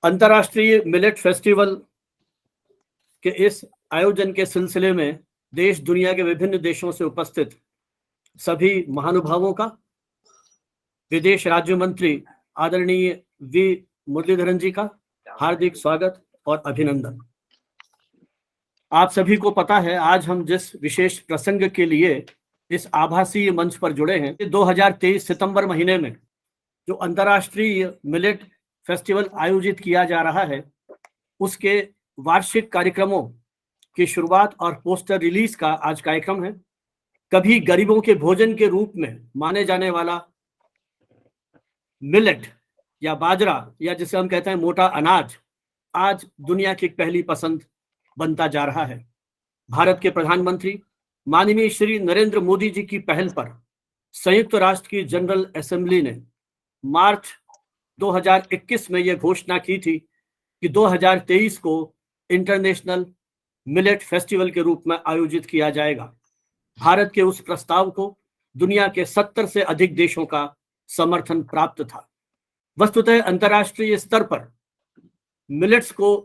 अंतर्राष्ट्रीय millet festival के इस आयोजन के सिलसिले में देश दुनिया के विभिन्न देशों से उपस्थित सभी महानुभावों का, विदेश राज्य मंत्री आदरणीय वी मुरलीधरन जी का हार्दिक स्वागत और अभिनंदन। आप सभी को पता है, आज हम जिस विशेष प्रसंग के लिए इस आभासी मंच पर जुड़े हैं, 2023 सितंबर महीने में जो अंतर्राष्ट्रीय मिलेट फेस्टिवल आयोजित किया जा रहा है, उसके वार्षिक कार्यक्रमों की शुरुआत और पोस्टर रिलीज का आज कार्यक्रम है। कभी गरीबों के भोजन के रूप में माने जाने वाला मिलेट या बाजरा, या जिसे हम कहते हैं मोटा अनाज, आज दुनिया की पहली पसंद बनता जा रहा है। भारत के प्रधानमंत्री माननीय श्री नरेंद्र मोदी जी की पहल पर संयुक्त राष्ट्र की जनरल असेंबली ने मार्च 2021 में यह घोषणा की थी कि 2023 को इंटरनेशनल मिलेट फेस्टिवल के रूप में आयोजित किया जाएगा। भारत के उस प्रस्ताव को दुनिया के 70 से अधिक देशों का समर्थन प्राप्त था। वस्तुतः अंतर्राष्ट्रीय स्तर पर मिलेट्स को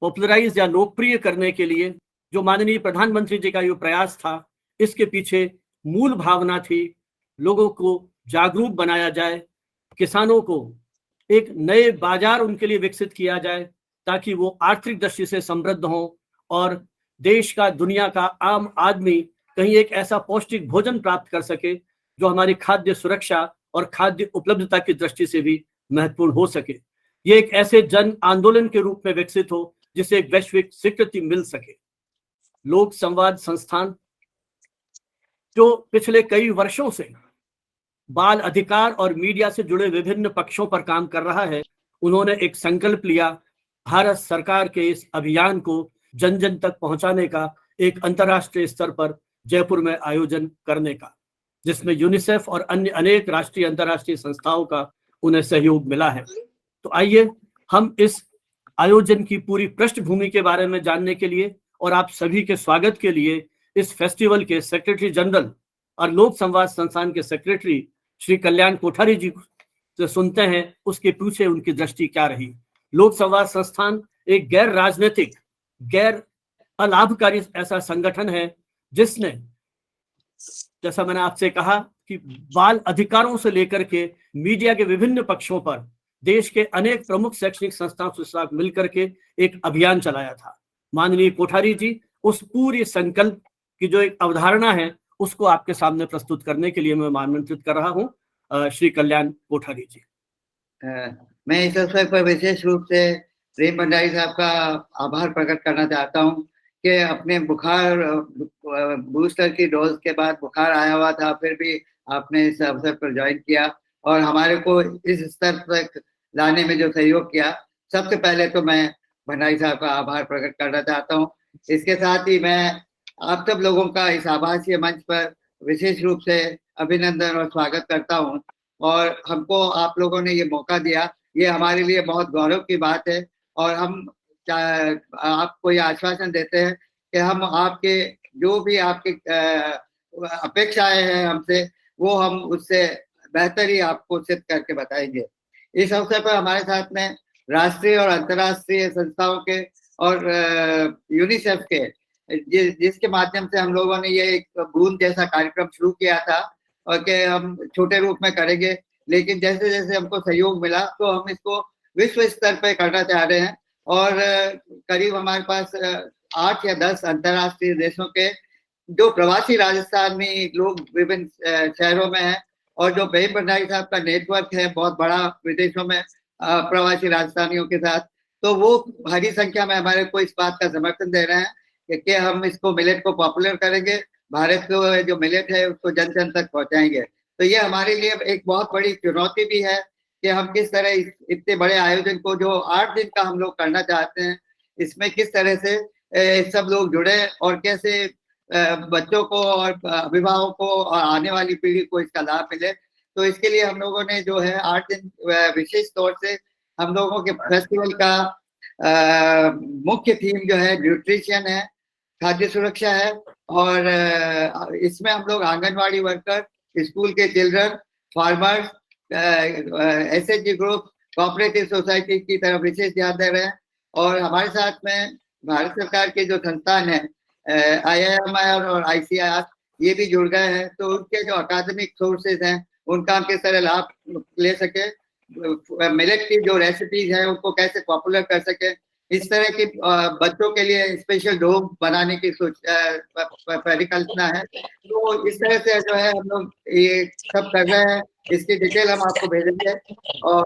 पॉपुलराइज या लोकप्रिय करने के लिए जो माननीय प्रधानमंत्री जी का ये प्रयास था, इसके पीछे मूल भावना थी लोगों को जागरूक बनाया जाए, किसानों को एक नए बाजार उनके लिए विकसित किया जाए ताकि वो आर्थिक दृष्टि से समृद्ध हों और देश का, दुनिया का आम आदमी कहीं एक ऐसा पौष्टिक भोजन प्राप्त कर सके जो हमारी खाद्य सुरक्षा और खाद्य उपलब्धता की दृष्टि से भी महत्वपूर्ण हो सके। ये एक ऐसे जन आंदोलन के रूप में विकसित हो जिसे एक वैश्विक स्वीकृति मिल सके। लोक संवाद संस्थान जो पिछले कई वर्षों से बाल अधिकार और मीडिया से जुड़े विभिन्न पक्षों पर काम कर रहा है, उन्होंने एक संकल्प लिया भारत सरकार के इस अभियान को जन जन तक पहुंचाने का, एक अंतर्राष्ट्रीय स्तर पर जयपुर में आयोजन करने का, जिसमें यूनिसेफ और अन्य अनेक राष्ट्रीय अंतर्राष्ट्रीय संस्थाओं का उन्हें सहयोग मिला है। तो आइए हम इस आयोजन की पूरी पृष्ठभूमि के बारे में जानने के लिए और आप सभी के स्वागत के लिए इस फेस्टिवल के सेक्रेटरी जनरल और लोक संवाद संस्थान के सेक्रेटरी श्री कल्याण कोठारी जी से सुनते हैं उसके पीछे उनकी दृष्टि क्या रही। लोक संवाद संस्थान एक गैर राजनीतिक, गैर अलाभकारी ऐसा संगठन है जिसने, जैसा मैंने आपसे कहा, कि बाल अधिकारों से लेकर के मीडिया के विभिन्न पक्षों पर देश के अनेक प्रमुख शैक्षणिक संस्थाओं के साथ मिलकर के एक अभियान चलाया था। माननीय कोठारी जी उस पूरी संकल्प की जो एक अवधारणा है उसको आपके सामने प्रस्तुत करने के लिए मैं आमंत्रित कर रहा हूँ श्री कल्याण कोठारी जी। मैं इस अवसर पर विशेष रूप से प्रेम भंडारी साहब का आभार प्रकट करना चाहता हूँ कि अपने बुखार, बूस्टर की डोज के बाद बुखार आया हुआ था, फिर भी आपने इस अवसर पर ज्वाइन किया और हमारे को इस स्तर तक लाने में जो सहयोग किया, सबसे पहले तो मैं भंडारी साहब का आभार प्रकट करना चाहता हूँ। इसके साथ ही मैं आप सब लोगों का इस आभासीय मंच पर विशेष रूप से अभिनंदन और स्वागत करता हूँ और हमको आप लोगों ने ये मौका दिया, ये हमारे लिए बहुत गौरव की बात है और हम आपको ये आश्वासन देते हैं कि हम आपके जो भी आपकी अपेक्षाएं हैं हमसे, वो हम उससे बेहतर ही आपको सिद्ध करके बताएंगे। इस अवसर पर हमारे साथ में राष्ट्रीय और अंतर्राष्ट्रीय संस्थाओं के और यूनिसेफ के जिसके माध्यम से हम लोगों ने ये एक बूंद जैसा कार्यक्रम शुरू किया था और कि हम छोटे रूप में करेंगे, लेकिन जैसे जैसे हमको सहयोग मिला तो हम इसको विश्व स्तर पर करना चाह रहे हैं और करीब हमारे पास 8 या 10 अंतर्राष्ट्रीय देशों के जो प्रवासी राजस्थान में लोग विभिन्न शहरों में हैं और जो प्रेम भंडारी साहब का नेटवर्क है बहुत बड़ा विदेशों में प्रवासी राजस्थानियों के साथ, तो वो भारी संख्या में हमारे को इस बात का समर्थन दे रहे हैं कि हम इसको मिलेट को पॉपुलर करेंगे, भारत को जो मिलेट है उसको जन जन तक पहुंचाएंगे। तो ये हमारे लिए एक बहुत बड़ी चुनौती भी है कि हम किस तरह इतने बड़े आयोजन को जो 8 दिन का हम लोग करना चाहते हैं, इसमें किस तरह से सब लोग जुड़े और कैसे बच्चों को और अभिभावकों को और आने वाली पीढ़ी को इसका लाभ मिले। तो इसके लिए हम लोगों ने जो है 8 दिन विशेष तौर से हम लोगों के फेस्टिवल का मुख्य थीम जो है न्यूट्रिशन है, खाद्य सुरक्षा है और इसमें हम लोग आंगनवाड़ी वर्कर, स्कूल के children, farmers, SHG group, cooperative society की तरफ विशेष ध्यान दे रहे हैं। और हमारे साथ में भारत सरकार के जो संस्थान है IIMR और ICAR ये भी जुड़ गए हैं, तो उनके जो अकादमिक सोर्सेज हैं उनका हम किस तरह लाभ ले सके, मिलेट की जो रेसिपीज है उनको कैसे पॉपुलर कर सके, इस तरह की बच्चों के लिए स्पेशल डोम बनाने की परिकल्पना है। तो इस तरह से जो है हम लोग ये सब कर रहे हैं, इसकी डिटेल हम आपको भेजेंगे। और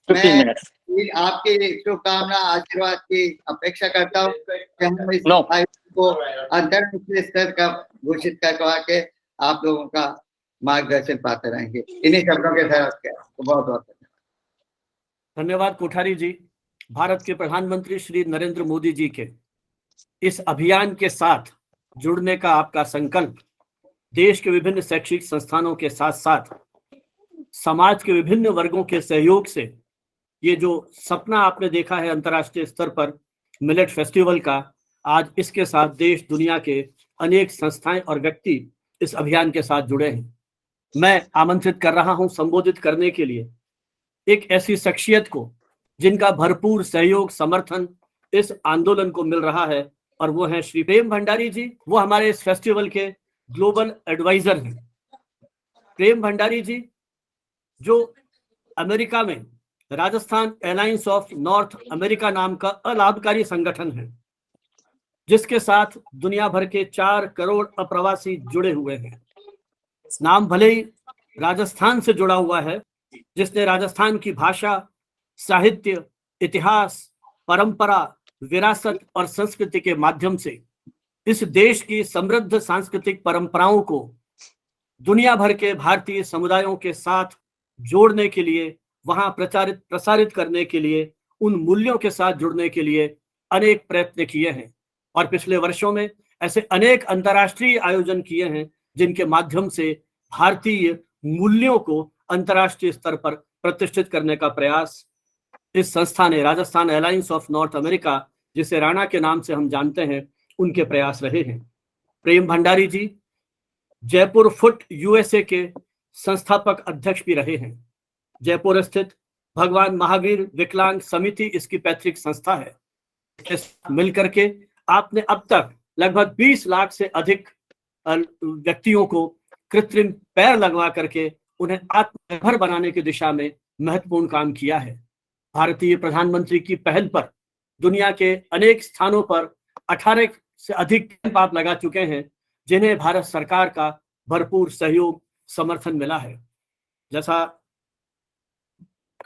मैं आपकी शुभकामना आशीर्वाद की अपेक्षा करता हूँ कि हम इस आयोजन को अंतर्राष्ट्रीय स्तर का घोषित करवा के आप लोगों का मार्गदर्शन पाते रहेंगे। इन्हीं शब्दों के साथ बहुत बहुत धन्यवाद कोठारी जी। भारत के प्रधानमंत्री श्री नरेंद्र मोदी जी के इस अभियान के साथ जुड़ने का आपका संकल्प देश के विभिन्न शैक्षिक संस्थानों के साथ साथ समाज के विभिन्न वर्गों के सहयोग से ये जो सपना आपने देखा है अंतर्राष्ट्रीय स्तर पर मिलेट फेस्टिवल का, आज इसके साथ देश दुनिया के अनेक संस्थाएं और व्यक्ति इस अभियान के साथ जुड़े हैं। मैं आमंत्रित कर रहा हूं संबोधित करने के लिए एक ऐसी शख्सियत को जिनका भरपूर सहयोग समर्थन इस आंदोलन को मिल रहा है, और वो है श्री प्रेम भंडारी जी। वो हमारे इस फेस्टिवल के ग्लोबल एडवाइजर हैं। प्रेम भंडारी जी जो अमेरिका में Rajasthan alliance of north America नाम का अलाभकारी संगठन है, जिसके साथ दुनिया भर के 4 करोड़ अप्रवासी जुड़े हुए हैं। नाम भले ही राजस्थान से जुड़ा हुआ है, जिसने राजस्थान की भाषा, साहित्य, इतिहास, परंपरा, विरासत और संस्कृति के माध्यम से इस देश की समृद्ध सांस्कृतिक परंपराओं को दुनिया भर के भारतीय समुदायों के साथ जोड़ने के लिए, वहां प्रसारित करने के लिए, उन मूल्यों के साथ जुड़ने के लिए अनेक प्रयत्न किए हैं। और पिछले वर्षों में ऐसे अनेक अंतर्राष्ट्रीय आयोजन किए हैं जिनके माध्यम से भारतीय मूल्यों को अंतर्राष्ट्रीय स्तर पर प्रतिष्ठित करने का प्रयास इस संस्था ने, Rajasthan alliance of north America, जिसे राणा के नाम से हम जानते हैं, उनके प्रयास रहे हैं। प्रेम भंडारी जी जयपुर फुट USA के संस्थापक अध्यक्ष भी रहे हैं। जयपुर स्थित भगवान महावीर विकलांग समिति इसकी पैतृक संस्था है। मिलकर के आपने अब तक लगभग 20 लाख से अधिक व्यक्तियों को कृत्रिम पैर लगवा करके उन्हें आत्मनिर्भर बनाने की दिशा में महत्वपूर्ण काम किया है। भारतीय प्रधानमंत्री की पहल पर दुनिया के अनेक स्थानों पर 18 से अधिक कैंप आप लगा चुके हैं, जिन्हें भारत सरकार का भरपूर सहयोग समर्थन मिला है। जैसा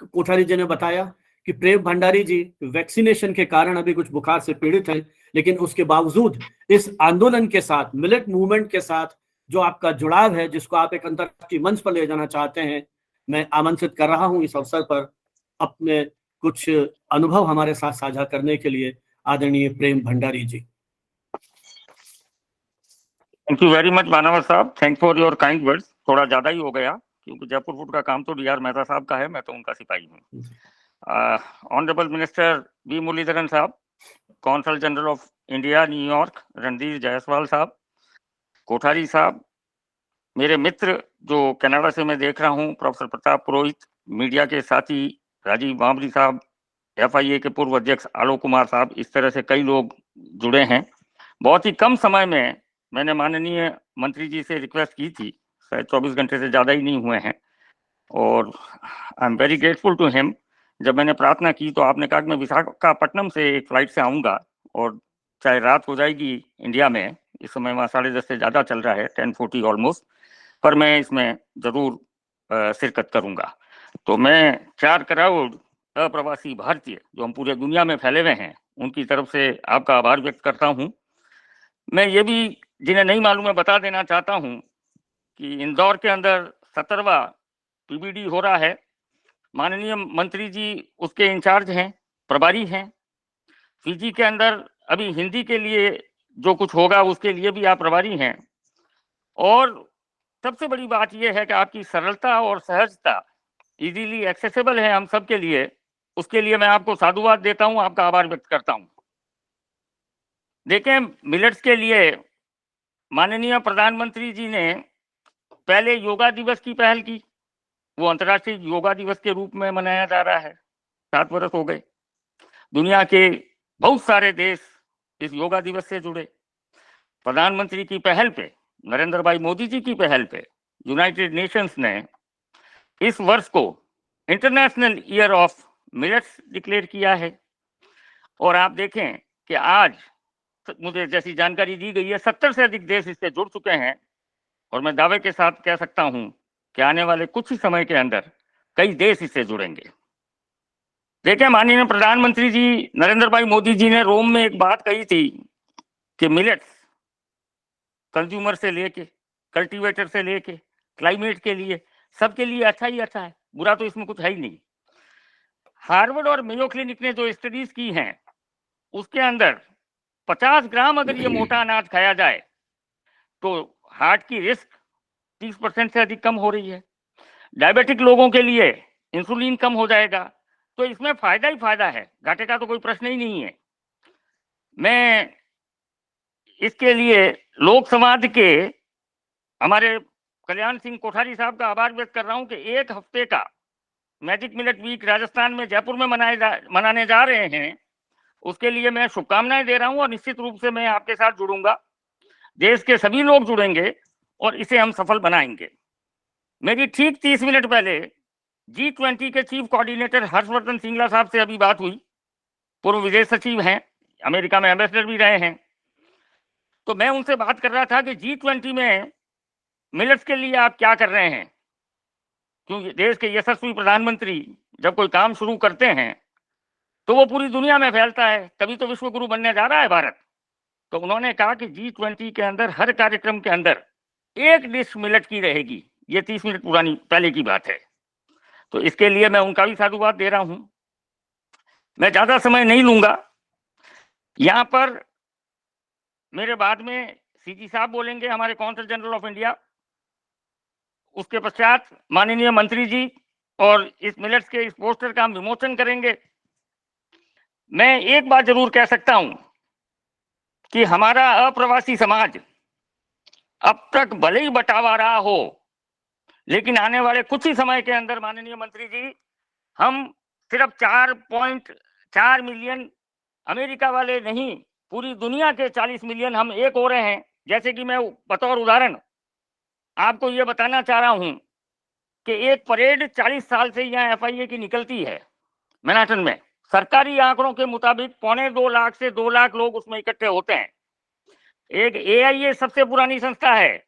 कोठारी जी ने बताया कि प्रेम भंडारी जी वैक्सीनेशन के कारण अभी कुछ बुखार से पीड़ित हैं, लेकिन उसके बावजूद इस आंदोलन के साथ, मिलेट मूवमेंट के साथ जो आपका जुड़ाव है, जिसको आप एक अंतर्राष्ट्रीय मंच पर ले जाना चाहते हैं, मैं आमंत्रित कर रहा हूं इस अवसर पर अपने कुछ अनुभव हमारे साथ साझा करने के लिए आदरणीय प्रेम भंडारी जी। थैंक यू वेरी मच मानव साहब, thank for your kind words. थोड़ा ज्यादा ही हो गया क्योंकि जयपुर फूड का काम तो DR मेहता साहब का है, मैं तो उनका सिपाही हूँ। ऑनरेबल मिनिस्टर V मुरलीधरन साहब, consul general of India New York Randhir Jaiswal साहब, कोठारी साहब, मेरे मित्र जो कनाडा से मैं देख रहा हूँ, प्रोफेसर प्रताप पुरोहित, मीडिया के साथी राजीव बामरी साहब, FIA के पूर्व अध्यक्ष आलोक कुमार साहब, इस तरह से कई लोग जुड़े हैं। बहुत ही कम समय में मैंने माननीय मंत्री जी से रिक्वेस्ट की थी, शायद 24 घंटे से ज़्यादा ही नहीं हुए हैं, और I am very grateful to him. जब मैंने प्रार्थना की तो आपने कहा कि मैं विशाखापट्टनम से एक फ्लाइट से आऊँगा, और चाहे रात हो जाएगी इंडिया में, इस समय वहाँ 10:30 से ज़्यादा चल रहा है, 10:40 ऑलमोस्ट, पर मैं इसमें ज़रूर शिरकत करूँगा। तो मैं 4 करोड़ अप्रवासी भारतीय जो हम पूरे दुनिया में फैले हुए हैं, उनकी तरफ से आपका आभार व्यक्त करता हूँ। मैं ये भी जिन्हें नहीं मालूम है बता देना चाहता हूँ कि इंदौर के अंदर 17वां PBD हो रहा है। माननीय मंत्री जी उसके इंचार्ज हैं, प्रभारी हैं। फिजी के अंदर अभी हिंदी के लिए जो कुछ होगा उसके लिए भी आप प्रभारी हैं। और सबसे बड़ी बात यह है कि आपकी सरलता और सहजता इजीली एक्सेसिबल है हम सब के लिए, उसके लिए मैं आपको साधुवाद देता हूं, आपका आभार व्यक्त करता हूं। देखें, मिलेट्स के लिए माननीय प्रधानमंत्री जी ने पहले योगा दिवस की पहल की, वो अंतर्राष्ट्रीय योगा दिवस के रूप में मनाया जा रहा है। 7 वर्ष हो गए। दुनिया के बहुत सारे देश इस योगा दिवस से जुड़े। प्रधानमंत्री की पहल पे, नरेंद्र भाई मोदी जी की पहल पे यूनाइटेड नेशंस ने इस वर्ष को international year of millets declare किया है। और आप देखें कि आज मुझे जैसी जानकारी दी गई है 70 से अधिक देश इससे जुड़ चुके हैं, और मैं दावे के साथ कह सकता हूं कि आने वाले कुछ ही समय के अंदर कई देश इससे जुड़ेंगे। देखें, माननीय प्रधानमंत्री जी नरेंद्र भाई मोदी जी ने रोम में एक बात कही थी कि मिलेट्स कंज्यूमर से लेके कल्टीवेटर से लेके क्लाइमेट के लिए सबके लिए अच्छा ही अच्छा है, बुरा तो इसमें कुछ है ही नहीं। हार्वर्ड और मेयो क्लिनिक ने जो स्टडीज की हैं उसके अंदर 50 ग्राम अगर ये मोटा अनाज खाया जाए तो हार्ट की रिस्क 30% से अधिक कम हो रही है। डायबिटिक लोगों के लिए इंसुलिन कम हो जाएगा। तो इसमें फायदा ही फायदा है, घाटे का तो कोई प्रश्न ही नहीं है। मैं इसके लिए लोक समाज के हमारे कल्याण सिंह कोठारी साहब का आभार व्यक्त कर रहा हूं कि 1 हफ्ते का मैजिक मिलेट वीक राजस्थान में जयपुर में मनाने जा रहे हैं। उसके लिए मैं शुभकामनाएं दे रहा हूं और निश्चित रूप से मैं आपके साथ जुड़ूंगा। देश के सभी लोग जुड़ेंगे और इसे हम सफल बनाएंगे। मेरी ठीक 30 मिनट पहले G20 के चीफ कोऑर्डिनेटर हर्षवर्धन सिंगला साहब से अभी बात हुई। पूर्व विदेश सचिव हैं, अमेरिका में एम्बेसडर भी रहे हैं। तो मैं उनसे बात कर रहा था कि G20 में मिलेट्स के लिए आप क्या कर रहे हैं, क्योंकि देश के यशस्वी प्रधानमंत्री जब कोई काम शुरू करते हैं तो वो पूरी दुनिया में फैलता है, तभी तो विश्व गुरु बनने जा रहा है भारत। तो उन्होंने कहा कि G20 के अंदर हर कार्यक्रम के अंदर एक डिश मिलेट की रहेगी। ये 30 मिनट पुरानी पहले की बात है। तो इसके लिए मैं उनका भी साधुवाद दे रहा हूं। मैं ज्यादा समय नहीं लूंगा। यहाँ पर मेरे बाद में सीजी साहब बोलेंगे, हमारे कौंसल जनरल ऑफ इंडिया। उसके पश्चात माननीय मंत्री जी और इस मिलेट्स के इस पोस्टर का हम विमोचन करेंगे। मैं एक बात जरूर कह सकता हूं कि हमारा अप्रवासी समाज अब तक भले ही बंटावा रहा हो, लेकिन आने वाले कुछ ही समय के अंदर माननीय मंत्री जी, हम सिर्फ 4.4 मिलियन अमेरिका वाले नहीं, पूरी दुनिया के 40 मिलियन हम एक हो रहे हैं। जैसे कि मैं बतौर उदाहरण आपको ये बताना चाह रहा हूं कि एक परेड 40 साल से यहाँ FIA की निकलती है मैनहट्टन में। सरकारी आंकड़ों के मुताबिक 1.25 लाख से 2 लाख लोग उसमें इकट्ठे होते हैं। एक AIA सबसे पुरानी संस्था है,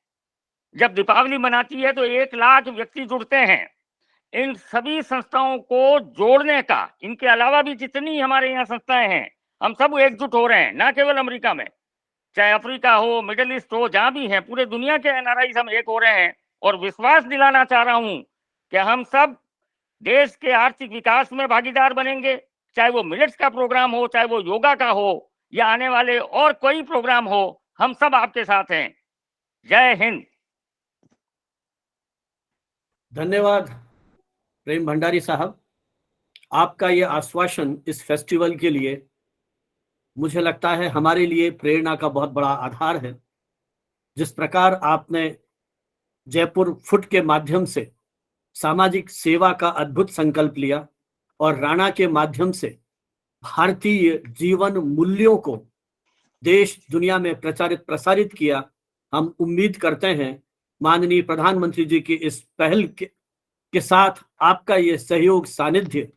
जब दीपावली मनाती है तो 1 लाख व्यक्ति जुड़ते हैं। इन सभी संस्थाओं को जोड़ने का, इनके अलावा भी जितनी हमारे यहाँ संस्थाएं हैं, हम सब एकजुट हो रहे हैं, ना केवल अमेरिका में, चाहे अफ्रीका हो, मिडिल ईस्ट हो, जहां भी है, पूरे दुनिया के NRI हम एक हो रहे हैं। और विश्वास दिलाना चाह रहा हूं कि हम सब देश के आर्थिक विकास में भागीदार बनेंगे, चाहे वो मिलेट्स का प्रोग्राम हो, चाहे वो योगा का हो, या आने वाले और कोई प्रोग्राम हो, हम सब आपके साथ हैं। जय हिंद। धन्यवाद प्रेम भंडारी साहब। आपका ये आश्वासन इस फेस्टिवल के लिए मुझे लगता है हमारे लिए प्रेरणा का बहुत बड़ा आधार है। जिस प्रकार आपने जयपुर फुट के माध्यम से सामाजिक सेवा का अद्भुत संकल्प लिया और राणा के माध्यम से भारतीय जीवन मूल्यों को देश दुनिया में प्रचारित प्रसारित किया, हम उम्मीद करते हैं माननीय प्रधानमंत्री जी की इस पहल के साथ आपका ये सहयोग सानिध्य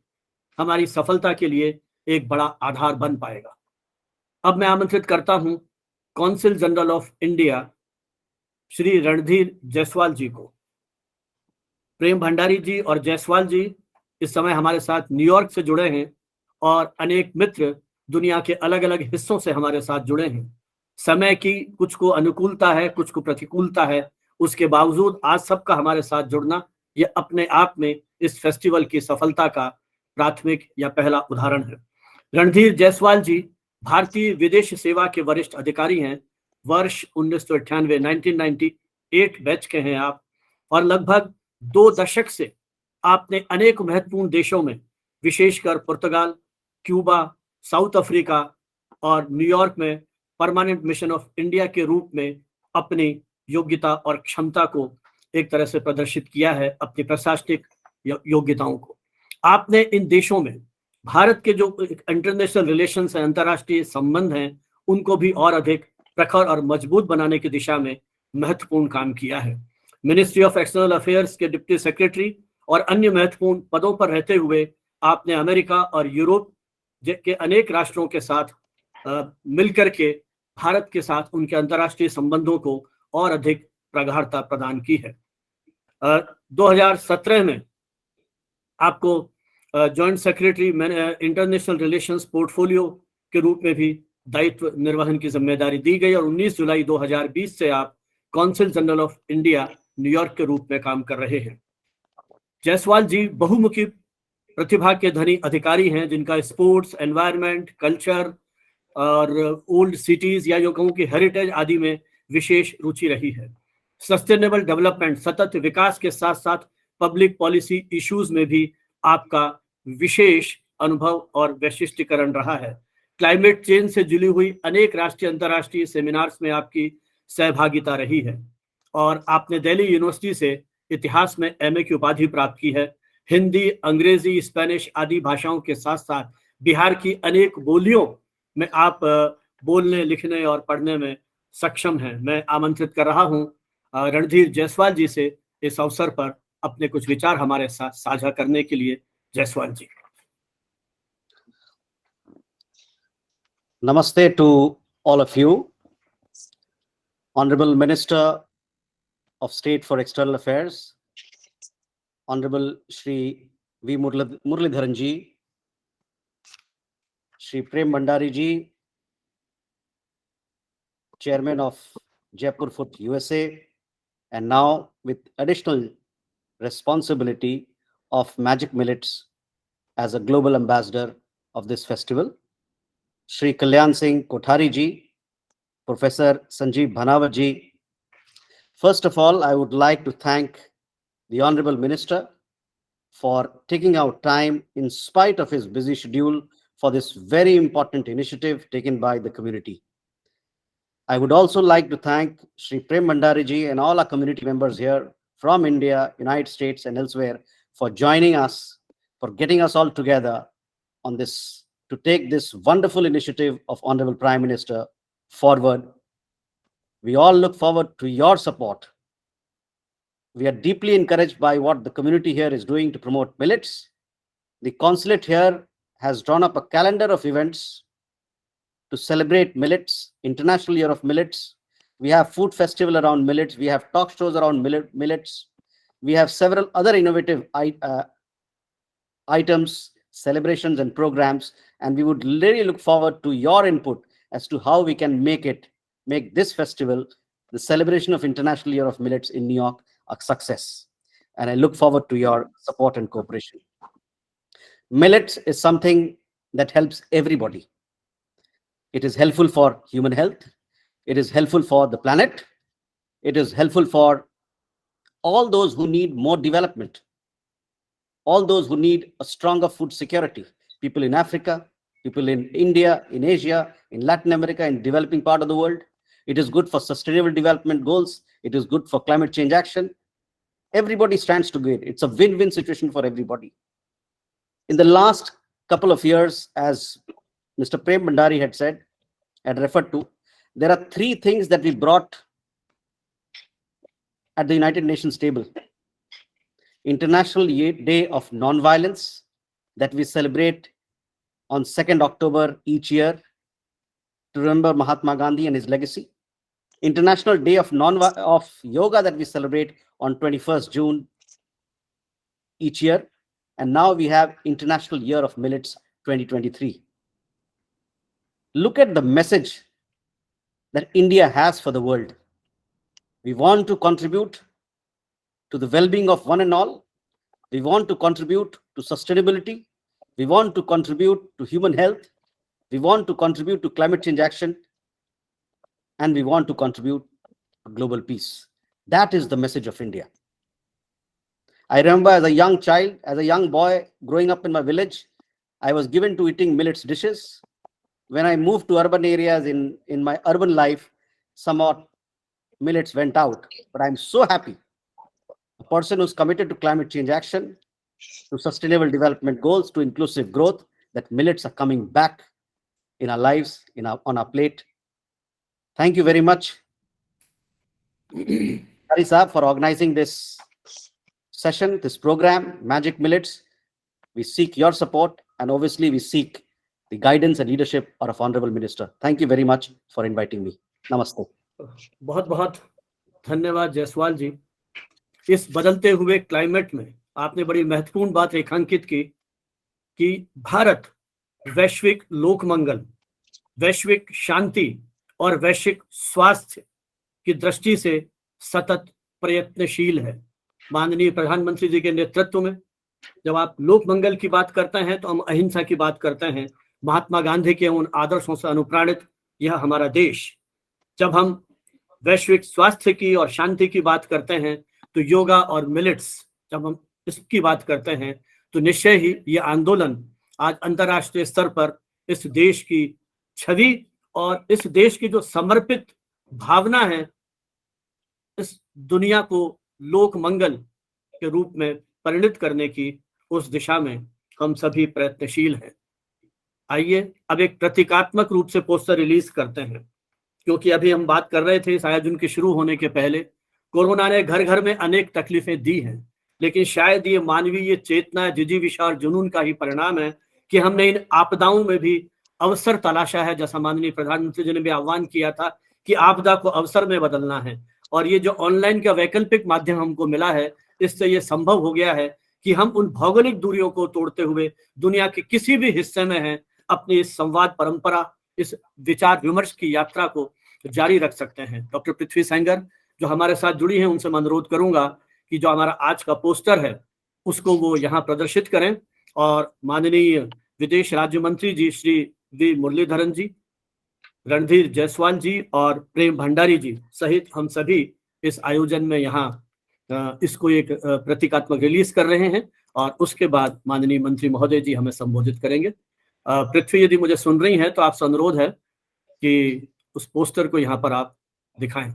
हमारी सफलता के लिए एक बड़ा आधार बन पाएगा। अब मैं आमंत्रित करता हूं consul general of India Shri Randhir Jaiswal ji को। प्रेम भंडारी जी और जायसवाल जी इस समय हमारे साथ न्यूयॉर्क से जुड़े हैं और अनेक मित्र दुनिया के अलग अलग हिस्सों से हमारे साथ जुड़े हैं। समय की कुछ को अनुकूलता है, कुछ को प्रतिकूलता है, उसके बावजूद आज सबका हमारे साथ जुड़ना ये अपने आप में इस फेस्टिवल की सफलता का प्राथमिक या पहला उदाहरण है। रणधीर जायसवाल जी भारतीय विदेश सेवा के वरिष्ठ अधिकारी हैं। वर्ष 1998 1998 बैच के हैं आप, और लगभग 2 दशक से आपने अनेक महत्वपूर्ण देशों में, विशेषकर पुर्तगाल, क्यूबा, साउथ अफ्रीका और न्यूयॉर्क में परमानेंट मिशन ऑफ इंडिया के रूप में अपनी योग्यता और क्षमता को एक तरह से प्रदर्शित किया है, अपनी प्रशासनिक योग्यताओं को। आपने इन देशों में भारत के जो इंटरनेशनल रिलेशंस हैं, अंतर्राष्ट्रीय संबंध हैं, उनको भी और अधिक प्रखर और मजबूत बनाने की दिशा में महत्वपूर्ण काम किया है। मिनिस्ट्री ऑफ एक्सटर्नल अफेयर्स के डिप्टी सेक्रेटरी और अन्य महत्वपूर्ण पदों पर रहते हुए आपने अमेरिका और यूरोप के अनेक राष्ट्रों के साथ मिलकर के भारत के साथ उनके अंतर्राष्ट्रीय संबंधों को और अधिक प्रगाढ़ता प्रदान की है। 2017 में आपको joint secretary international relations portfolio के रूप में भी दायित्व निर्वहन की जिम्मेदारी दी गई और 19 जुलाई 2020 से आप council general of India New York के रूप में काम कर रहे हैं। जायसवाल जी बहुमुखी प्रतिभा के धनी अधिकारी हैं, जिनका स्पोर्ट्स, एनवायरनमेंट, कल्चर और ओल्ड सिटीज या जो कहूँ कि हेरिटेज आदि में विशेष रुचि रही है। सस्टेनेबल डेवलपमेंट, सतत विकास के साथ साथ पब्लिक पॉलिसी इश्यूज में भी आपका विशेष अनुभव और वैशिष्ट्यकरण रहा है। क्लाइमेट चेंज से जुड़ी हुई अनेक राष्ट्रीय अंतर्राष्ट्रीय सेमिनार्स में आपकी सहभागिता रही है और आपने दिल्ली यूनिवर्सिटी से इतिहास में एमए की उपाधि प्राप्त की है। हिंदी, अंग्रेजी, स्पेनिश आदि भाषाओं के साथ साथ बिहार की अनेक बोलियों में आप बोलने, लिखने और पढ़ने में सक्षम हैं। मैं आमंत्रित कर रहा हूं रणधीर जायसवाल जी से इस अवसर पर अपने कुछ विचार हमारे साथ साझा करने के लिए। जायसवाल जी। Namaste to all of you. Honorable Minister of State for External Affairs, Honorable Shri V. Muralidharan ji, Shri Prem Bhandari ji, Chairman of Jaipur Foot USA, and now with additional responsibility of Magic Millets as a global ambassador of this festival, Shri Kalyan Singh Kothari ji, Professor Sanjeev Bhanawat ji. First of all, I would like to thank the Honorable Minister for taking out time in spite of his busy schedule for this very important initiative taken by the community. I would also like to thank Shri Prem Bhandari ji and all our community members here from India, United States and elsewhere for joining us, for getting us all together on this, to take this wonderful initiative of Honorable Prime Minister forward. We all look forward to your support. We are deeply encouraged by what the community here is doing to promote millets. The consulate here has drawn up a calendar of events to celebrate millets, International Year of Millets. We have food festival around millets. We have talk shows around millets. We have several other innovative items, celebrations and programs, and we would really look forward to your input as to how we can make this festival, the celebration of International Year of Millets in New York, a success. And I look forward to your support and cooperation. Millets is something that helps everybody. It is helpful for human health. It is helpful for the planet. It is helpful for all those who need more development, all those who need a stronger food security, people in Africa, people in India, in Asia, in Latin America, in developing part of the world. It is good for sustainable development goals. It is good for climate change action. Everybody stands to gain. It's a win-win situation for everybody. In the last couple of years, as Mr. Prem Bhandari had said, had referred to, there are three things that we brought at the United Nations table. International Day of Nonviolence that we celebrate on 2nd October each year to remember Mahatma Gandhi and his legacy. International Day of Yoga that we celebrate on 21st June each year. And now we have International Year of Millets 2023. Look at the message that India has for the world. We want to contribute to the well-being of one and all. We want to contribute to sustainability. We want to contribute to human health. We want to contribute to climate change action. And we want to contribute to global peace. That is the message of India. I remember as a young child, as a young boy growing up in my village, I was given to eating millets dishes. When I moved to urban areas in my urban life, somewhat millets went out. But I'm so happy. A person who's committed to climate change action, to sustainable development goals, to inclusive growth, that millets are coming back in our lives, on our plate. Thank you very much, Hari Saab, for organizing this session, this program, Magic Millets. We seek your support, and obviously we seek the guidance and leadership of Honorable Minister. Thank you very much for inviting me. Namaste. बहुत बहुत धन्यवाद जायसवाल जी। इस बदलते हुए climate में आपने बड़ी महत्वपूर्ण बात रेखांकित की कि भारत वैश्विक लोकमंगल, वैश्विक शांति और वैश्विक स्वास्थ्य की दृष्टि से सतत प्रयत्नशील है। माननीय प्रधानमंत्री जी के नेतृत्व में जब आप लोक मंगल की बात करते हैं तो हम अहिंसा की बात करते हैं। महात्मा गांधी के उन आदर्शों से अनुप्राणित यह हमारा देश। जब हम वैश्विक स्वास्थ्य की और शांति की बात करते हैं तो योगा और मिलेट्स, जब हम इसकी बात करते हैं तो निश्चय ही ये आंदोलन आज अंतर्राष्ट्रीय स्तर पर इस देश की छवि और इस देश की जो समर्पित भावना है, इस दुनिया को लोक मंगल के रूप में परिणित करने की उस दिशा में हम सभी प्रयत्नशील हैं। आइए अब एक प्रतीकात्मक रूप से पोस्टर रिलीज करते हैं, क्योंकि अभी हम बात कर रहे थे इस आयोजन के शुरू होने के पहले, कोरोना ने घर घर में अनेक तकलीफें दी हैं, लेकिन शायद ये मानवीय चेतना, जिजीविषा और जुनून का ही परिणाम है कि हमने इन आपदाओं में भी अवसर तलाशा है। जैसा माननीय प्रधानमंत्री जी ने भी आह्वान किया था कि आपदा को अवसर में बदलना है, और ये जो ऑनलाइन का वैकल्पिक माध्यम हमको मिला है, इससे ये संभव हो गया है कि हम उन भौगोलिक दूरियों को तोड़ते हुए दुनिया के किसी भी हिस्से में हैं, अपनी इस संवाद परंपरा, इस विचार विमर्श की यात्रा को जारी रख सकते हैं। डॉक्टर पृथ्वी सेंगर जो हमारे साथ जुड़ी हैं, उनसे मैं अनुरोध करूंगा कि जो हमारा आज का पोस्टर है उसको वो यहाँ प्रदर्शित करें, और माननीय विदेश राज्य मंत्री जी श्री वी मुरलीधरन जी, रणधीर जायसवाल जी और प्रेम भंडारी जी सहित हम सभी इस आयोजन में यहाँ इसको एक प्रतीकात्मक रिलीज कर रहे हैं, और उसके बाद माननीय मंत्री महोदय जी हमें संबोधित करेंगे। पृथ्वी यदि मुझे सुन रही हैं तो आपसे अनुरोध है कि उस पोस्टर को यहाँ पर आप दिखाएं।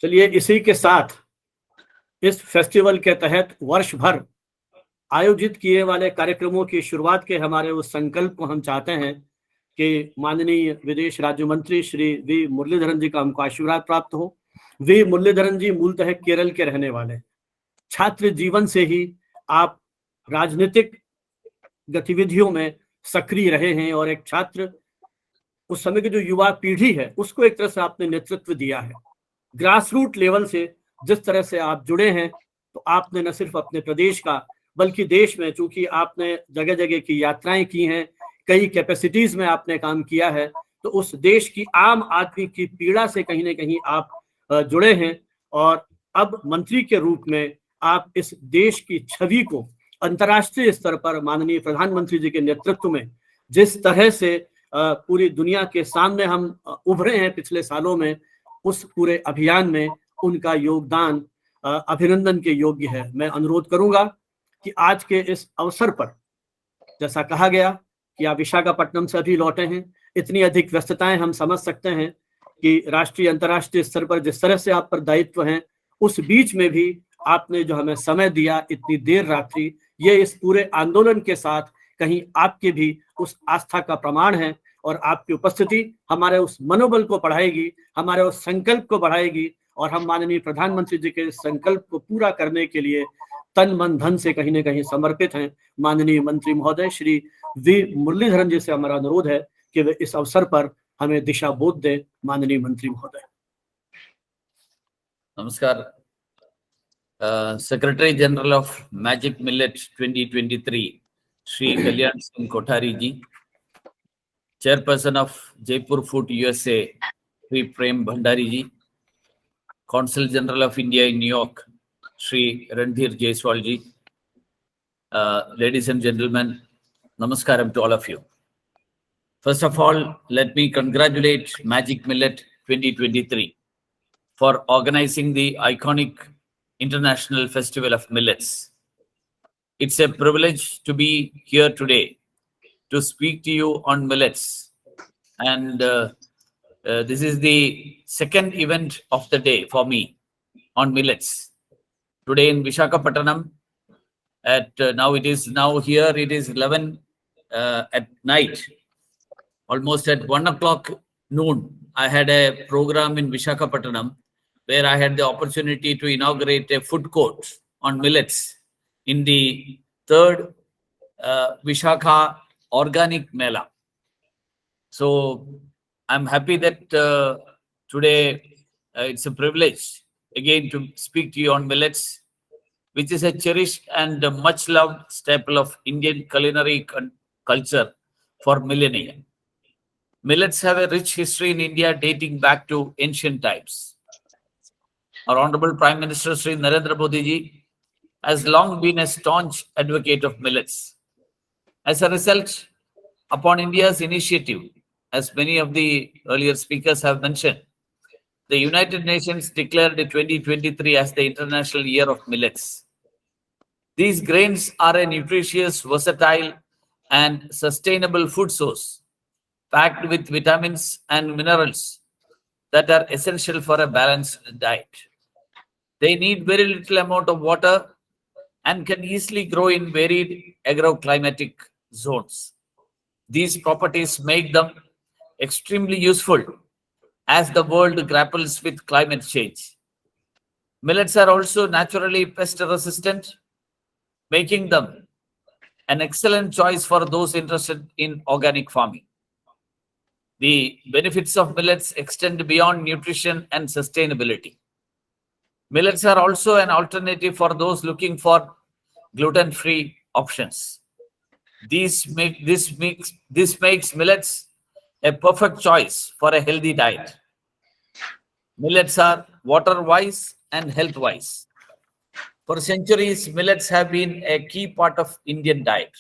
चलिए इसी के साथ इस फेस्टिवल के तहत वर्ष भर आयोजित किए वाले कार्यक्रमों की शुरुआत के हमारे उस संकल्प को हम चाहते हैं कि माननीय विदेश राज्य मंत्री श्री वी मुरलीधरन जी का हमको आशीर्वाद प्राप्त हो। वी मुरलीधरन जी मूलतः केरल के रहने वाले, छात्र जीवन से ही आप राजनीतिक गतिविधियों में सक्रिय रहे हैं, और एक छात्र उस समय की जो युवा पीढ़ी है उसको एक तरह से आपने नेतृत्व दिया है। ग्रास रूट लेवल से जिस तरह से आप जुड़े हैं, तो आपने न सिर्फ अपने प्रदेश का बल्कि देश में, चूंकि आपने जगह जगह की यात्राएं की हैं, कई कैपेसिटीज में आपने काम किया है, तो उस देश की आम आदमी की पीड़ा से कहीं ना कहीं आप जुड़े हैं, और अब मंत्री के रूप में आप इस देश की छवि को अंतर्राष्ट्रीय स्तर पर माननीय प्रधानमंत्री जी के नेतृत्व में जिस तरह से पूरी दुनिया के सामने हम उभरे हैं पिछले सालों में, उस पूरे अभियान में उनका योगदान अभिनंदन के योग्य है। मैं अनुरोध करूंगा कि आज के इस अवसर पर, जैसा कहा गया कि आप विशाखापट्टनम से अभी लौटे हैं, इतनी अधिक व्यस्तताएं हम समझ सकते हैं कि राष्ट्रीय अंतर्राष्ट्रीय स्तर पर जिस तरह से आप पर दायित्व हैं, उस बीच में भी आपने जो हमें समय दिया इतनी देर रात्रि, ये इस पूरे आंदोलन के साथ कहीं आपके भी उस आस्था का प्रमाण है, और आपकी उपस्थिति हमारे उस मनोबल को बढ़ाएगी, हमारे उस संकल्प को बढ़ाएगी, और हम माननीय प्रधानमंत्री जी के संकल्प को पूरा करने के लिए तन मन धन से कहीं ना कहीं समर्पित हैं। माननीय मंत्री महोदय श्री वी मुरलीधरन जी से हमारा अनुरोध है कि वे इस अवसर पर हमें दिशा बोध दे। माननीय मंत्री महोदय। नमस्कार। Secretary general of magic millet 2023 Shri Kalyan Singh Kothari ji, chairperson of Jaipur food USA Shri Prem Bhandari ji, consul general of India in New York Shri Randhir Jaiswal ji, ladies and gentlemen, namaskaram to all of you. First of all, let me congratulate Magic Millet 2023 for organizing the iconic International Festival of Millets. It's a privilege to be here today to speak to you on millets. And this is the second event of the day for me on millets. Today in Visakhapatnam, at now it is 11 at night, almost at 1 o'clock noon. I had a program in Visakhapatnam where I had the opportunity to inaugurate a food court on millets in the third Vishakha Organic Mela. So I'm happy that today it's a privilege again to speak to you on millets, which is a cherished and much loved staple of Indian culinary culture for millennia. Millets have a rich history in India dating back to ancient times. Our Honorable Prime Minister Sri Narendra Modi ji has long been a staunch advocate of millets. As a result, upon India's initiative, as many of the earlier speakers have mentioned, the United Nations declared 2023 as the International Year of Millets. These grains are a nutritious, versatile, and sustainable food source, packed with vitamins and minerals that are essential for a balanced diet. They need very little amount of water and can easily grow in varied agroclimatic zones. These properties make them extremely useful as the world grapples with climate change. Millets are also naturally pest resistant, making them an excellent choice for those interested in organic farming. The benefits of millets extend beyond nutrition and sustainability. Millets are also an alternative for those looking for gluten-free options. This makes millets a perfect choice for a healthy diet. Millets are water-wise and health-wise. For centuries, millets have been a key part of Indian diet.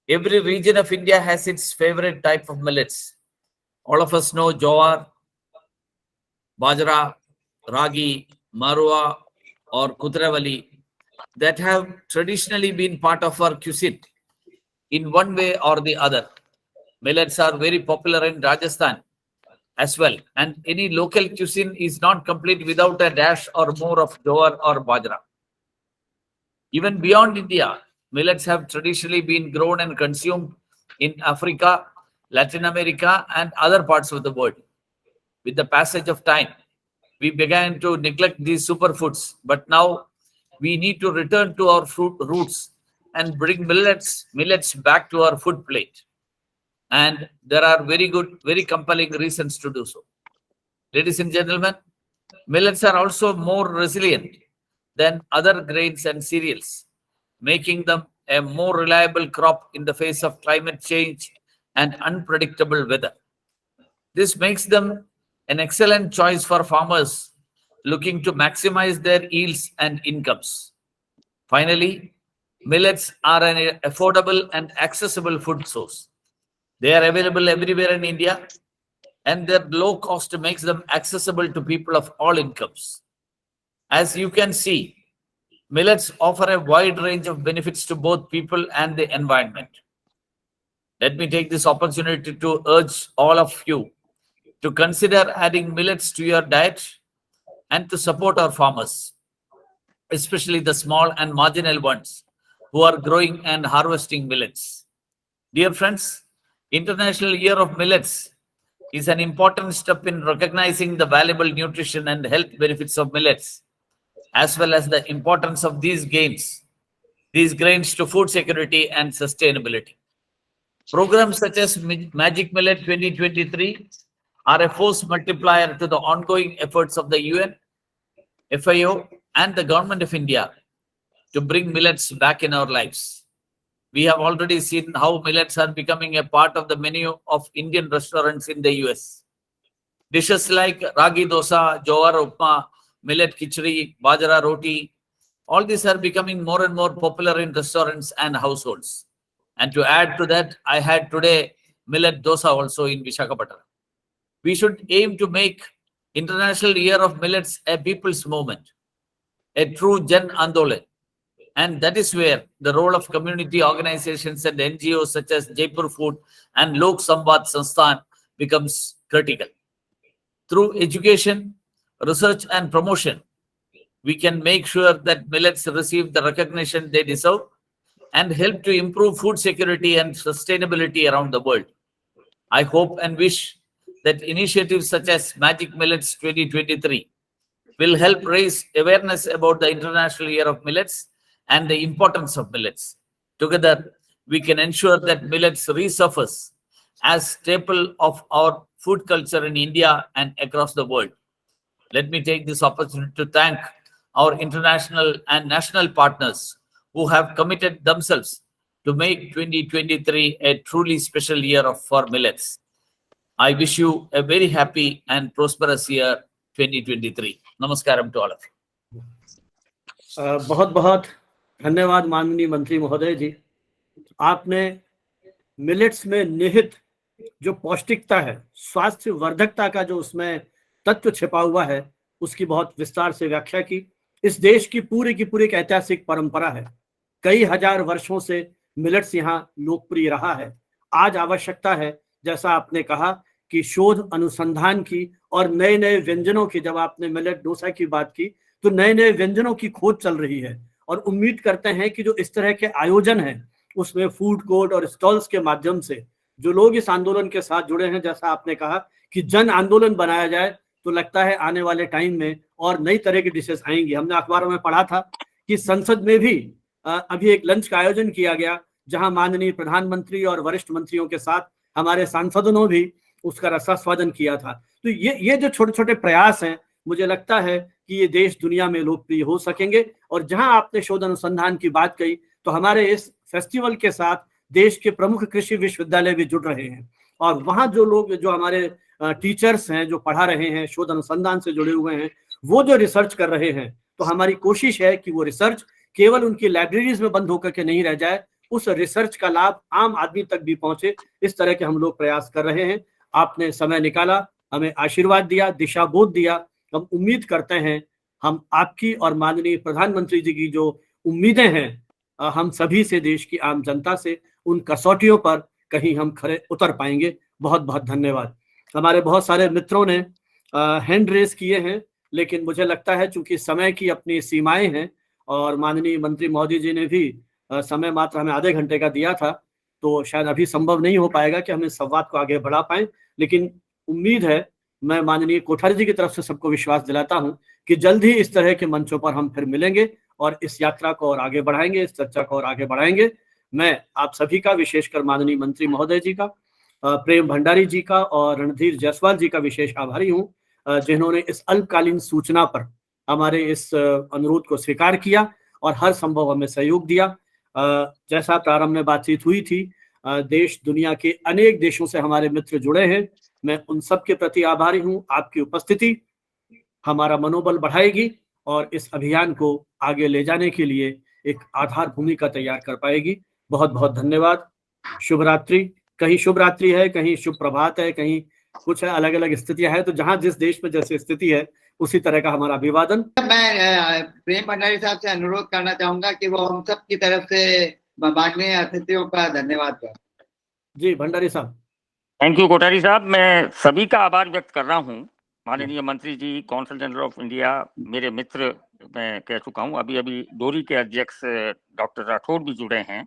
Every region of India has its favorite type of millets. All of us know jowar, bajra, ragi, marua, or kutravali that have traditionally been part of our cuisine in one way or the other. Millets are very popular in Rajasthan as well, and any local cuisine is not complete without a dash or more of jowar or bajra. Even beyond India, millets have traditionally been grown and consumed in Africa, Latin America, and other parts of the world. With the passage of time, we began to neglect these superfoods, but now we need to return to our roots and bring millets back to our food plate. And there are very compelling reasons to do so. Ladies and gentlemen, millets are also more resilient than other grains and cereals, making them a more reliable crop in the face of climate change and unpredictable weather. This makes them an excellent choice for farmers looking to maximize their yields and incomes. Finally, millets are an affordable and accessible food source. They are available everywhere in India, and their low cost makes them accessible to people of all incomes. As you can see, millets offer a wide range of benefits to both people and the environment. Let me take this opportunity to urge all of you to consider adding millets to your diet and to support our farmers, especially the small and marginal ones who are growing and harvesting millets. Dear friends, International Year of Millets is an important step in recognizing the valuable nutrition and health benefits of millets, as well as the importance of these grains to food security and sustainability. Programs such as Magic Millet 2023 are a force multiplier to the ongoing efforts of the UN, FAO, and the Government of India to bring millets back in our lives. We have already seen how millets are becoming a part of the menu of Indian restaurants in the US. Dishes like ragi dosa, jowar upma, millet khichdi, bajra roti, all these are becoming more and more popular in restaurants and households. And to add to that, I had today millet dosa also in Visakhapatnam. We should aim to make International Year of Millets a people's movement. a true Jan Andolan. And that is where the role of community organizations and NGOs such as Jaipur Food and Lok Samvad Sansthan becomes critical. Through education, research and promotion, we can make sure that millets receive the recognition they deserve and help to improve food security and sustainability around the world. I hope and wish that initiatives such as Magic Millets 2023 will help raise awareness about the International Year of Millets and the importance of millets. Together, we can ensure that millets resurface as staple of our food culture in India and across the world. Let me take this opportunity to thank our international and national partners who have committed themselves to make 2023 a truly special year for millets. I wish you a very happy and prosperous year 2023. Namaskaram to all of you. बहुत बहुत धन्यवाद माननीय मंत्री महोदय जी। आपने millets में निहित जो पौष्टिकता है, स्वास्थ्य वर्धकता का जो उसमें तत्व छिपा हुआ है, उसकी बहुत विस्तार से व्याख्या की। इस देश की पूरी एक ऐतिहासिक परंपरा है। कई हजार वर्षों से मिलेट्स यहाँ लोकप्रिय रहा है। आज आवश्यकता है, जैसा आपने कहा, कि शोध अनुसंधान की और नए नए व्यंजनों की। जब आपने मिलेट डोसा की बात की तो नए नए व्यंजनों की खोज चल रही है और उम्मीद करते हैं कि जो इस तरह के आयोजन हैं उसमें फूड कोर्ट और स्टॉल्स के माध्यम से जो लोग इस आंदोलन के साथ जुड़े हैं, जैसा आपने कहा कि जन आंदोलन बनाया जाए, तो लगता है आने वाले टाइम में और नई तरह की डिशेस आएंगी। हमने अखबारों में पढ़ा था कि संसद में भी अभी एक लंच का आयोजन किया गया, जहां माननीय प्रधानमंत्री और वरिष्ठ मंत्रियों के साथ हमारे सांसदों ने भी उसका रसास्वादन किया था। तो ये जो छोटे छोटे प्रयास हैं, मुझे लगता है कि ये देश दुनिया में लोकप्रिय हो सकेंगे। और जहां आपने शोध अनुसंधान की बात कही, तो हमारे इस फेस्टिवल के साथ देश के प्रमुख कृषि विश्वविद्यालय भी जुड़ रहे हैं और वहां जो लोग, जो हमारे टीचर्स हैं, जो पढ़ा रहे हैं, शोध अनुसंधान से जुड़े हुए हैं, वो जो रिसर्च कर रहे हैं, तो हमारी कोशिश है कि वो रिसर्च केवल उनकी लाइब्रेरीज में बंद होकर के नहीं रह जाए, उस रिसर्च का लाभ आम आदमी तक भी पहुंचे। इस तरह के हम लोग प्रयास कर रहे हैं। आपने समय निकाला, हमें आशीर्वाद दिया, दिशा बोध दिया। हम उम्मीद करते हैं हम आपकी और माननीय प्रधानमंत्री जी की जो उम्मीदें हैं हम सभी से, देश की आम जनता से, उन कसौटियों पर कहीं हम खरे उतर पाएंगे। बहुत बहुत धन्यवाद। हमारे बहुत सारे मित्रों ने हैंड रेस किए हैं, लेकिन मुझे लगता है चूंकि समय की अपनी सीमाएं हैं और माननीय मंत्री महोदय जी ने भी समय मात्र हमें आधे घंटे का दिया था, तो शायद अभी संभव नहीं हो पाएगा कि हम इस संवाद को आगे बढ़ा पाएं। लेकिन उम्मीद है, मैं माननीय कोठारी जी की तरफ से सबको विश्वास दिलाता हूं कि जल्द ही इस तरह के मंचों पर हम फिर मिलेंगे और इस यात्रा को और आगे बढ़ाएंगे, इस चर्चा को और आगे बढ़ाएंगे। मैं आप सभी का, विशेषकर माननीय मंत्री महोदय जी का, प्रेम भंडारी जी का और रणधीर जायसवाल जी का विशेष आभारी हूं, जिन्होंने इस अल्पकालीन सूचना पर हमारे इस अनुरोध को स्वीकार किया और हर संभव हमें सहयोग दिया। जैसा प्रारंभ में बातचीत हुई थी, देश दुनिया के अनेक देशों से हमारे मित्र जुड़े हैं। मैं उन सब के प्रति आभारी हूं। आपकी उपस्थिति हमारा मनोबल बढ़ाएगी और इस अभियान को आगे ले जाने के लिए एक आधार भूमिका तैयार कर पाएगी। बहुत बहुत धन्यवाद। शुभ रात्रि। कहीं शुभ रात्रि है, कहीं शुभ प्रभात है, कहीं कुछ है, अलग अलग स्थितियां हैं। तो जहां जिस देश में जैसी स्थिति है, उसी तरह का हमारा अभिवादन। मैं प्रेम भंडारी साहब से अनुरोध करना चाहूंगा कि वो हम सब की तरफ से माननीय अतिथियों का धन्यवाद करें। जी भंडारी साहब। थैंक यू कोठारी साहब। मैं सभी का आभार व्यक्त कर रहा हूँ। माननीय मंत्री जी, कौंसल जनरल ऑफ इंडिया, मेरे मित्र, मैं कह चुका हूँ। अभी डोरी के अध्यक्ष डॉक्टर राठौर भी जुड़े हैं।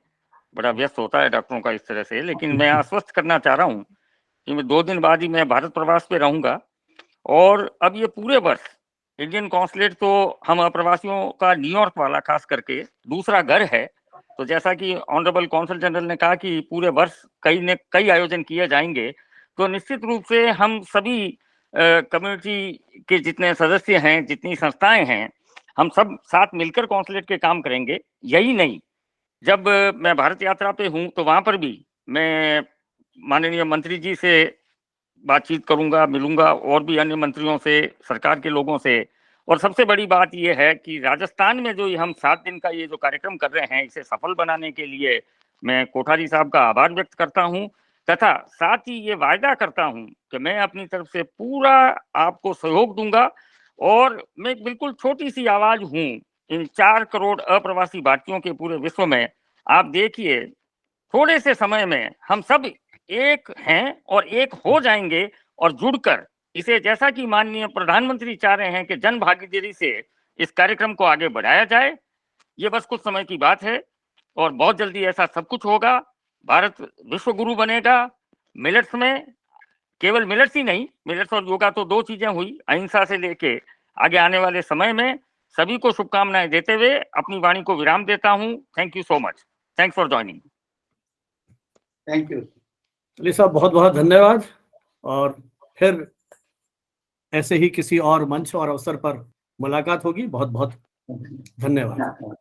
बड़ा व्यस्त होता है डॉक्टरों का इस तरह से, लेकिन मैं आश्वस्त करना चाह रहा हूँ कि मैं 2 दिन बाद ही मैं भारत प्रवास पे रहूंगा। और अब ये पूरे वर्ष इंडियन कॉन्सुलेट तो हम अप्रवासियों का न्यूयॉर्क वाला खास करके दूसरा घर है। तो जैसा कि ऑनरेबल कौंसल जनरल ने कहा कि पूरे वर्ष कई आयोजन किए जाएंगे, तो निश्चित रूप से हम सभी कम्युनिटी के जितने सदस्य हैं, जितनी संस्थाएं हैं, हम सब साथ मिलकर कॉन्सुलेट के काम करेंगे। यही नहीं, जब मैं भारत यात्रा पे हूँ तो वहां पर भी मैं माननीय मंत्री जी से बातचीत करूंगा, मिलूंगा, और भी अन्य मंत्रियों से, सरकार के लोगों से। और सबसे बड़ी बात यह है कि राजस्थान में जो हम 7 दिन का ये जो कार्यक्रम कर रहे हैं, इसे सफल बनाने के लिए मैं कोठारी साहब का आभार व्यक्त करता हूं, तथा साथ ही ये वायदा करता हूं कि मैं अपनी तरफ से पूरा आपको सहयोग दूंगा। और मैं बिल्कुल छोटी सी आवाज हूं, इन 4 करोड़ अप्रवासी भारतीयों के पूरे विश्व में आप देखिए, थोड़े से समय में हम सब एक हैं और एक हो जाएंगे और जुड़कर इसे, जैसा कि माननीय प्रधानमंत्री चाह रहे हैं कि जन भागीदारी से इस कार्यक्रम को आगे बढ़ाया जाए, ये बस कुछ समय की बात है और बहुत जल्दी ऐसा सब कुछ होगा। भारत विश्व गुरु बनेगा। मिलेट्स में केवल मिलेट्स ही नहीं, मिलेट्स और योगा तो 2 चीजें हुई, अहिंसा से लेके आगे आने वाले समय में सभी को शुभकामनाएं देते हुए अपनी वाणी को विराम देता हूं। Thank you so much. Thanks for joining. Thank you. Ali साहब बहुत बहुत धन्यवाद, और फिर ऐसे ही किसी और मंच और अवसर पर मुलाकात होगी। बहुत बहुत धन्यवाद।